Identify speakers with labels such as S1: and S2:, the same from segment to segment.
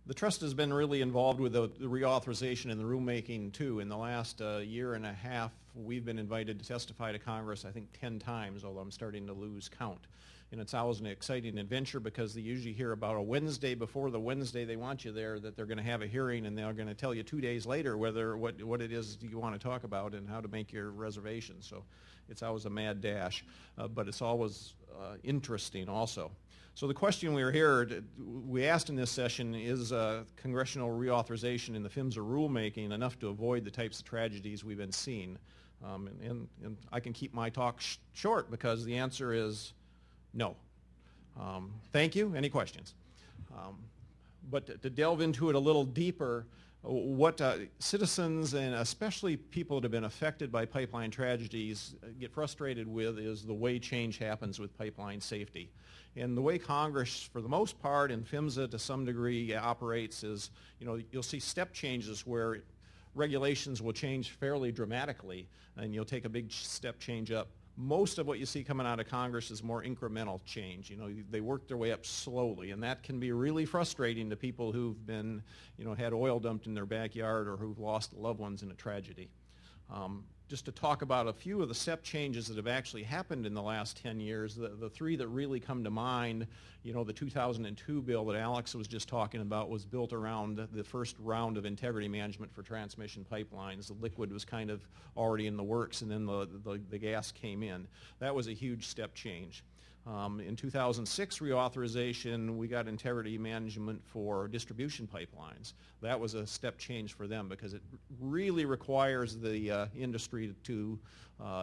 S1: The trust has been really involved with the reauthorization and the rulemaking too. In the last year and a half, we've been invited to testify to Congress, I think 10 times, although I'm starting to lose count. And it's always an exciting adventure because they usually hear about a Wednesday before the Wednesday they want you there that they're going to have a hearing, and they're going to tell you 2 days later what it is you want to talk about and how to make your reservations. So it's always a mad dash, but it's always interesting also. So the question we asked in this session is Congressional Reauthorization and the PHMSA Rulemaking enough to avoid the types of tragedies we've been seeing? And I can keep my talk short because the answer is no. Thank you. Any questions? But to delve into it a little deeper, what citizens and especially people that have been affected by pipeline tragedies get frustrated with is the way change happens with pipeline safety. And the way Congress, for the most part, and PHMSA to some degree operates is, you'll see step changes where regulations will change fairly dramatically, and you'll take a big step change up. Most of what you see coming out of Congress is more incremental change. They work their way up slowly, and that can be really frustrating to people who've been, had oil dumped in their backyard or who've lost loved ones in a tragedy. Just to talk about a few of the step changes that have actually happened in the last 10 years, the three that really come to mind, the 2002 bill that Alex was just talking about was built around the first round of integrity management for transmission pipelines. The liquid was kind of already in the works, and then the gas came in. That was a huge step change. In 2006 reauthorization, we got integrity management for distribution pipelines. That was a step change for them because it really requires the industry to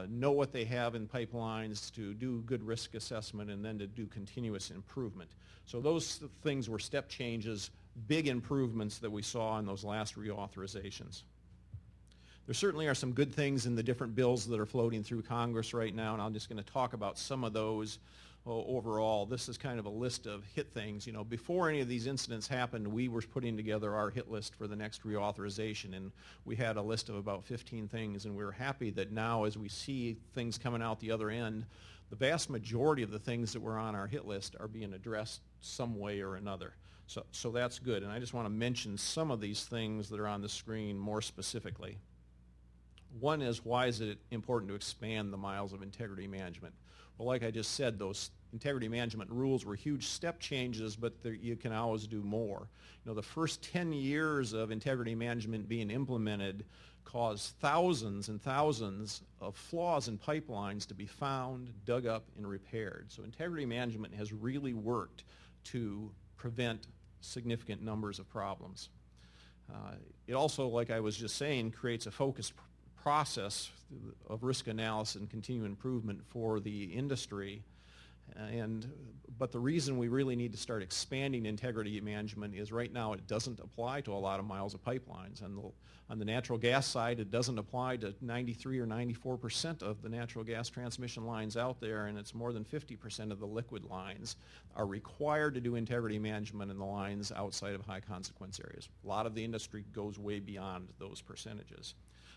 S1: know what they have in pipelines, to do good risk assessment, and then to do continuous improvement. So those things were step changes, big improvements that we saw in those last reauthorizations. There certainly are some good things in the different bills that are floating through Congress right now, and I'm just going to talk about some of those. Overall, this is kind of a list of hit things. Before any of these incidents happened, we were putting together our hit list for the next reauthorization, and we had a list of about 15 things, and we were happy that now as we see things coming out the other end, the vast majority of the things that were on our hit list are being addressed some way or another. So that's good, and I just want to mention some of these things that are on the screen more specifically. One is, why is it important to expand the miles of integrity management? Well, like I just said, those integrity management rules were huge step changes, but you can always do more. The first 10 years of integrity management being implemented caused thousands and thousands of flaws in pipelines to be found, dug up, and repaired. So integrity management has really worked to prevent significant numbers of problems. It also, like I was just saying, creates a focused process of risk analysis and continuous improvement for the industry. But the reason we really need to start expanding integrity management is right now it doesn't apply to a lot of miles of pipelines. And on the natural gas side, it doesn't apply to 93 or 94% of the natural gas transmission lines out there, and it's more than 50% of the liquid lines are required to do integrity management in the lines outside of high consequence areas. A lot of the industry goes way beyond those percentages.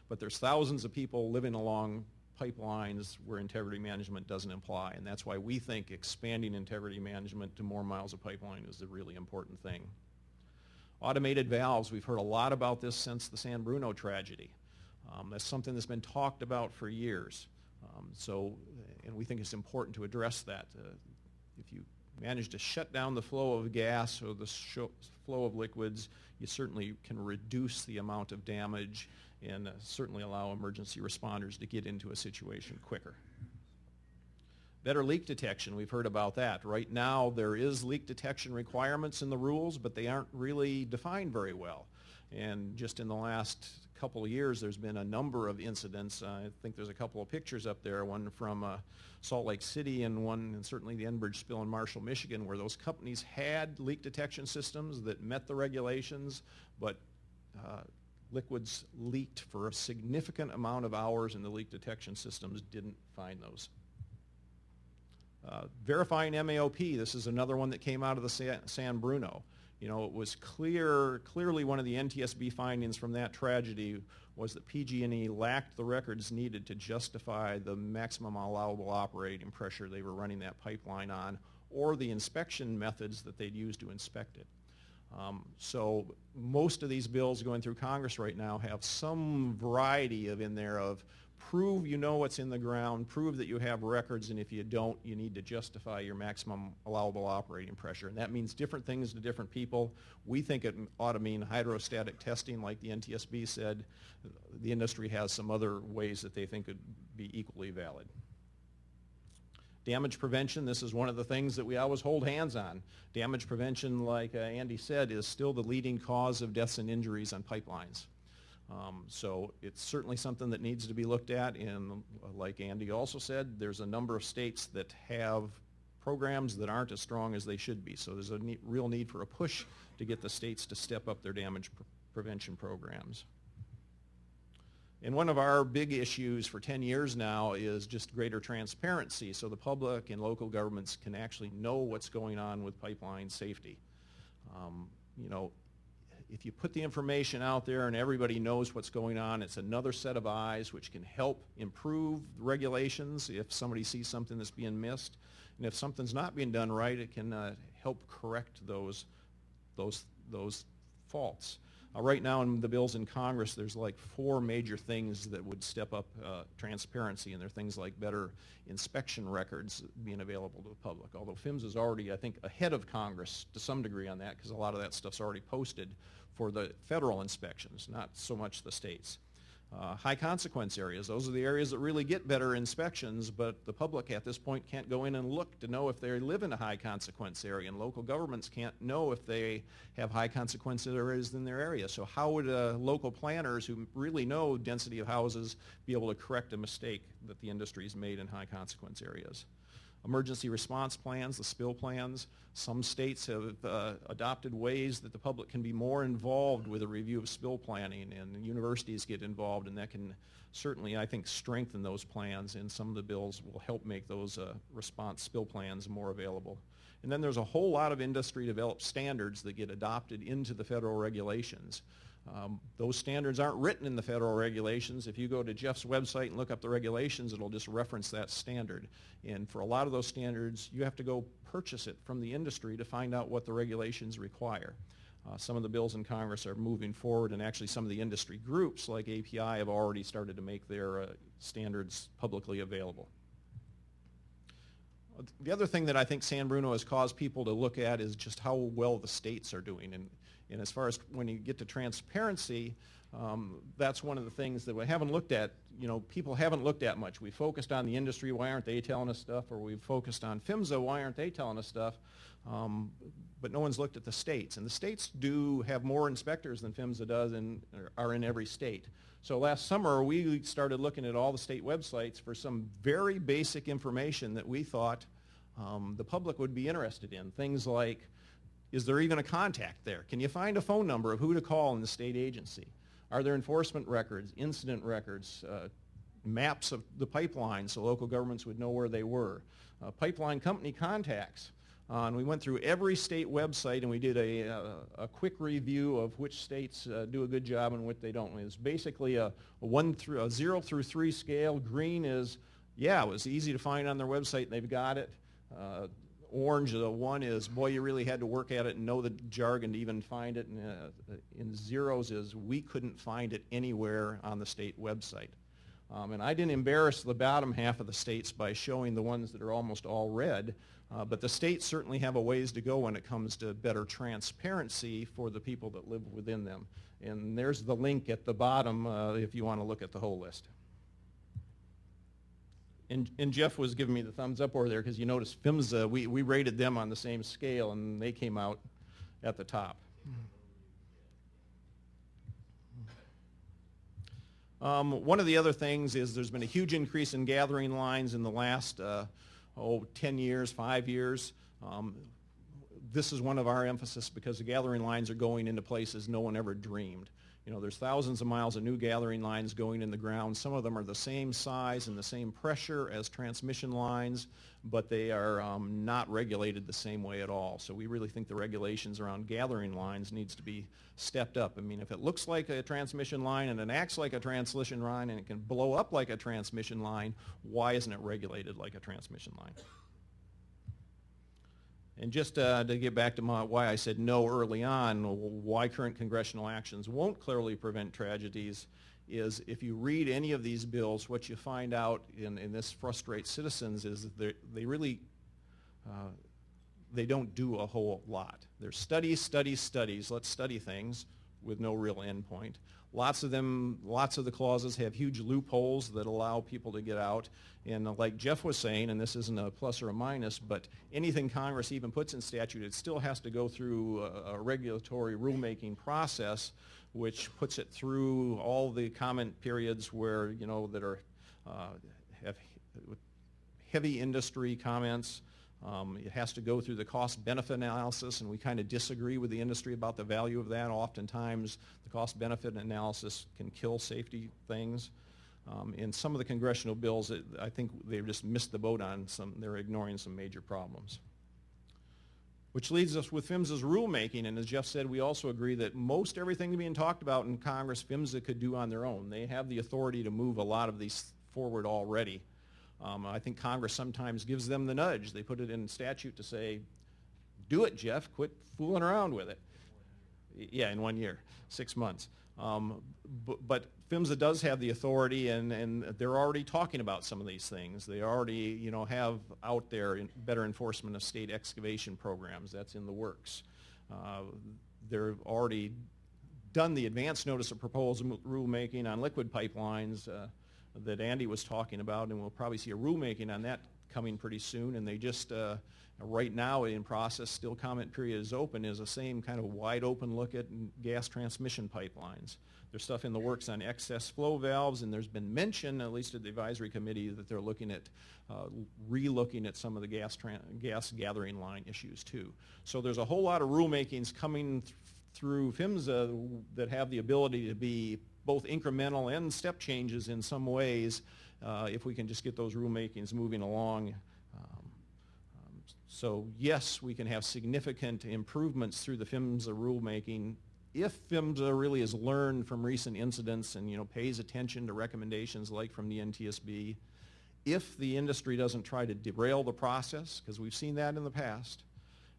S1: But there's thousands of people living along pipelines where integrity management doesn't apply, and that's why we think expanding integrity management to more miles of pipeline is a really important thing. Automated valves, we've heard a lot about this since the San Bruno tragedy. That's something that's been talked about for years. And we think it's important to address that. If you manage to shut down the flow of gas or the flow of liquids, you certainly can reduce the amount of damage and certainly allow emergency responders to get into a situation quicker. Better leak detection, we've heard about that. Right now there is leak detection requirements in the rules, but they aren't really defined very well. And just in the last couple of years there's been a number of incidents. I think there's a couple of pictures up there, one from Salt Lake City and one, and certainly the Enbridge spill in Marshall, Michigan, where those companies had leak detection systems that met the regulations, but liquids leaked for a significant amount of hours and the leak detection systems didn't find those. Verifying MAOP, this is another one that came out of the San Bruno. It was clearly one of the NTSB findings from that tragedy was that PG&E lacked the records needed to justify the maximum allowable operating pressure they were running that pipeline on, or the inspection methods that they'd used to inspect it. So most of these bills going through Congress right now have some variety in there of prove you know what's in the ground, prove that you have records, and if you don't, you need to justify your maximum allowable operating pressure. And that means different things to different people. We think it ought to mean hydrostatic testing, like the NTSB said. The industry has some other ways that they think could be equally valid. Damage prevention, this is one of the things that we always hold hands on. Damage prevention, like Andy said, is still the leading cause of deaths and injuries on pipelines. So it's certainly something that needs to be looked at, and like Andy also said, there's a number of states that have programs that aren't as strong as they should be. So there's a real need for a push to get the states to step up their damage prevention programs. And one of our big issues for 10 years now is just greater transparency, so the public and local governments can actually know what's going on with pipeline safety. You know, if you put the information out there and everybody knows what's going on, it's another set of eyes which can help improve regulations if somebody sees something that's being missed. And if something's not being done right, it can help correct those faults. Right now in the bills in Congress, there's like 4 major things that would step up transparency, and they're things like better inspection records being available to the public. Although PHMSA is already, I think, ahead of Congress to some degree on that, because a lot of that stuff's already posted for the federal inspections, not so much the states. High consequence areas, those are the areas that really get better inspections, but the public at this point can't go in and look to know if they live in a high consequence area, and local governments can't know if they have high consequence areas in their area. So how would local planners who really know density of houses be able to correct a mistake that the industry's made in high consequence areas? Emergency response plans, the spill plans. Some states have adopted ways that the public can be more involved with a review of spill planning, and universities get involved, and that can certainly, I think, strengthen those plans, and some of the bills will help make those response spill plans more available. And then there's a whole lot of industry-developed standards that get adopted into the federal regulations. Those standards aren't written in the federal regulations. If you go to Jeff's website and look up the regulations, it'll just reference that standard. And for a lot of those standards, you have to go purchase it from the industry to find out what the regulations require. Some of the bills in Congress are moving forward, and actually some of the industry groups like API have already started to make their standards publicly available. The other thing that I think San Bruno has caused people to look at is just how well the states are doing. And as far as when you get to transparency, that's one of the things that we haven't looked at. You know, people haven't looked at much. We focused on the industry, why aren't they telling us stuff? Or we've focused on PHMSA, why aren't they telling us stuff? But no one's looked at the states. And the states do have more inspectors than PHMSA does and are in every state. So last summer, we started looking at all the state websites for some very basic information that we thought the public would be interested in. Things like, is there even a contact there? Can you find a phone number of who to call in the state agency? Are there enforcement records, incident records, maps of the pipeline so local governments would know where they were? Pipeline company contacts. And we went through every state website and we did a quick review of which states do a good job and what they don't. It was basically a 0 through 3 scale. Green is, yeah, it was easy to find on their website and they've got it. Orange, the 1 is, boy, you really had to work at it and know the jargon to even find it. And in zeros is, we couldn't find it anywhere on the state website. And I didn't embarrass the bottom half of the states by showing the ones that are almost all red, but the states certainly have a ways to go when it comes to better transparency for the people that live within them. And there's the link at the bottom if you want to look at the whole list. And Jeff was giving me the thumbs up over there because you notice PHMSA, we rated them on the same scale and they came out at the top. One of the other things is there's been a huge increase in gathering lines in the last 10 years, 5 years. This is one of our emphasis because the gathering lines are going into places no one ever dreamed. You know, there's thousands of miles of new gathering lines going in the ground. Some of them are the same size and the same pressure as transmission lines, but they are not regulated the same way at all. So we really think the regulations around gathering lines needs to be stepped up. I mean, if it looks like a transmission line and it acts like a transmission line and it can blow up like a transmission line, why isn't it regulated like a transmission line? And just to get back to why I said no early on, why current congressional actions won't clearly prevent tragedies, is if you read any of these bills, what you find out, and this frustrates citizens, is that they really they don't do a whole lot. There's studies, studies, studies. Let's study things with no real end point. Lots of the clauses have huge loopholes that allow people to get out. And like Jeff was saying, and this isn't a plus or a minus, but anything Congress even puts in statute, it still has to go through a regulatory rulemaking process, which puts it through all the comment periods where, that are have heavy industry comments. It has to go through the cost-benefit analysis, and we kind of disagree with the industry about the value of that. Oftentimes, the cost-benefit analysis can kill safety things. In some of the congressional bills, I think they've just missed the boat on some. They're ignoring some major problems. Which leads us with PHMSA's rulemaking, and as Jeff said, we also agree that most everything being talked about in Congress, PHMSA could do on their own. They have the authority to move a lot of these forward already. I think Congress sometimes gives them the nudge. They put it in statute to say, do it, Jeff, quit fooling around with it. Yeah, in 1 year, 6 months. But PHMSA does have the authority, and they're already talking about some of these things. They already, have out there better enforcement of state excavation programs. That's in the works. They've already done the advance notice of proposed rulemaking on liquid pipelines that Andy was talking about, and we'll probably see a rulemaking on that coming pretty soon. And they just, right now in process, still comment period is open, is the same kind of wide open look at gas transmission pipelines. There's stuff in the works on excess flow valves, and there's been mention, at least at the advisory committee, that they're looking at re-looking at some of the gas gathering line issues too. So there's a whole lot of rulemakings coming through PHMSA that have the ability to be both incremental and step changes in some ways, if we can just get those rulemakings moving along. So yes, we can have significant improvements through the PHMSA rulemaking if PHMSA really has learned from recent incidents and pays attention to recommendations like from the NTSB. If the industry doesn't try to derail the process, because we've seen that in the past,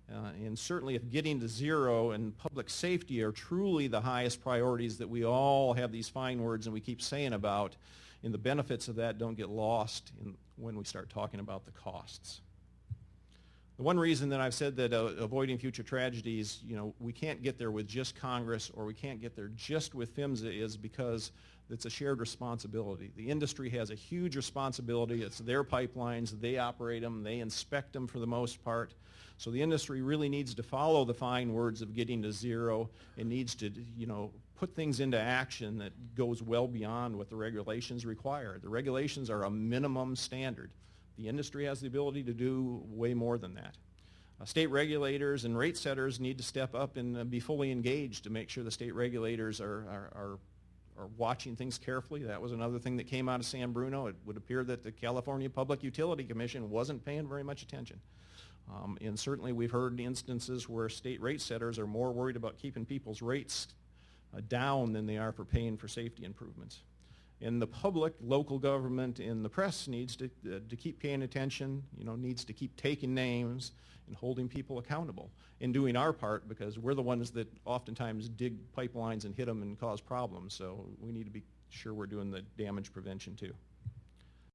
S1: and certainly if getting to zero and public safety are truly the highest priorities that we all have these fine words and we keep saying about, and the benefits of that don't get lost when we start talking about the costs. The one reason that I've said that avoiding future tragedies, we can't get there with just Congress, or we can't get there just with PHMSA, is because it's a shared responsibility. The industry has a huge responsibility. It's their pipelines. They operate them. They inspect them for the most part. So the industry really needs to follow the fine words of getting to zero. It needs to, put things into action that goes well beyond what the regulations require. The regulations are a minimum standard. The industry has the ability to do way more than that. State regulators and rate setters need to step up and be fully engaged to make sure the state regulators are watching things carefully. That was another thing that came out of San Bruno. It would appear that the California Public Utility Commission wasn't paying very much attention. And certainly we've heard instances where state rate setters are more worried about keeping people's rates down than they are for paying for safety improvements. And the public, local government, and the press needs to keep paying attention, needs to keep taking names and holding people accountable and doing our part, because we're the ones that oftentimes dig pipelines and hit them and cause problems. So we need to be sure we're doing the damage prevention too.